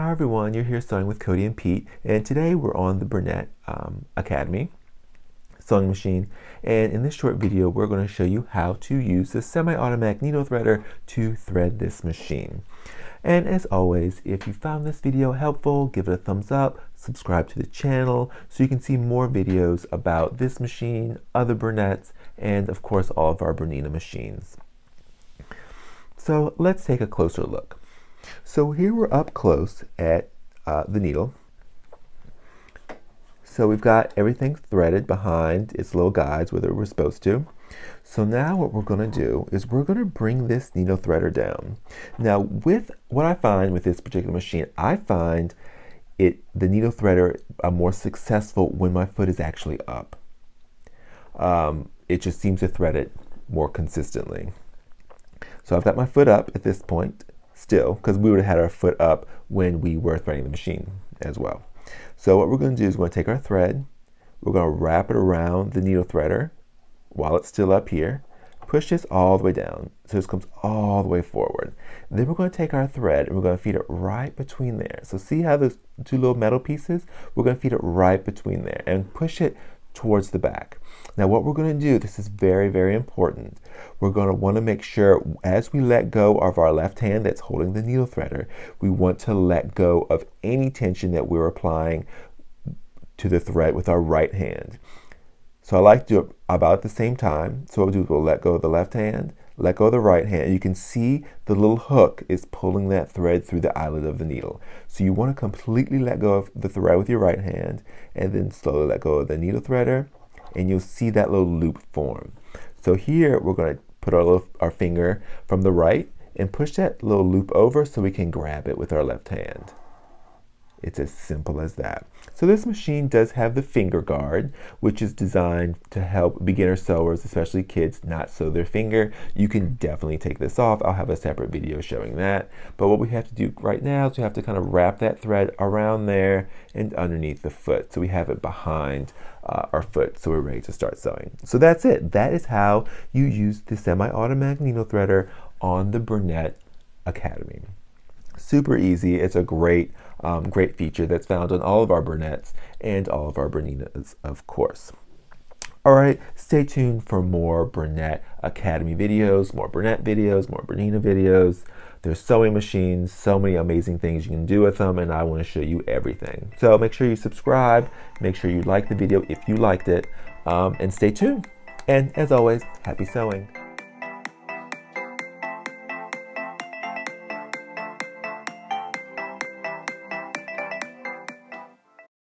Hi everyone, you're here sewing with Cody and Pete, and today we're on the Bernette Academy sewing machine, and in this short video we're going to show you how to use the semi-automatic needle threader to thread this machine. And as always, if you found this video helpful, give it a thumbs up, subscribe to the channel so you can see more videos about this machine, other Bernettes, and of course all of our Bernina machines. So let's take a closer look. So here we're up close at the needle. So we've got everything threaded behind its little guides where we're supposed to. So now what we're going to do is we're going to bring this needle threader down. Now with what I find with this particular machine, I find the needle threader more successful when my foot is actually up. It just seems to thread it more consistently. So I've got my foot up at this point still, because we would have had our foot up when we were threading the machine as well. So what we're going to do is we're going to take our thread, we're going to wrap it around the needle threader while it's still up here, push this all the way down so this comes all the way forward. Then we're going to take our thread and we're going to feed it right between there. So see how those two little metal pieces? We're going to feed it right between there and push it towards the back. Now what we're going to do, this is very, very important. We're going to want to make sure as we let go of our left hand that's holding the needle threader, we want to let go of any tension that we're applying to the thread with our right hand. So I like to do it about at the same time. So what we'll do is we'll let go of the left hand, let go of the right hand. You can see the little hook is pulling that thread through the eyelet of the needle. So you want to completely let go of the thread with your right hand and then slowly let go of the needle threader, and you'll see that little loop form. So here we're going to put our finger from the right and push that little loop over so we can grab it with our left hand. It's as simple as that. So this machine does have the finger guard, which is designed to help beginner sewers, especially kids, not sew their finger. You can definitely take this off. I'll have a separate video showing that. But what we have to do right now is we have to kind of wrap that thread around there and underneath the foot. So we have it behind our foot, so we're ready to start sewing. So that's it. That is how you use the semi-automatic needle threader on the Bernette Academy. Super easy. It's a great feature that's found on all of our Bernettes and all of our Berninas, of course. All right, stay tuned for more Bernette Academy videos, more Bernette videos, more Bernina videos. There's sewing machines, so many amazing things you can do with them, and I want to show you everything. So make sure you subscribe, make sure you like the video if you liked it, and stay tuned. And as always, happy sewing.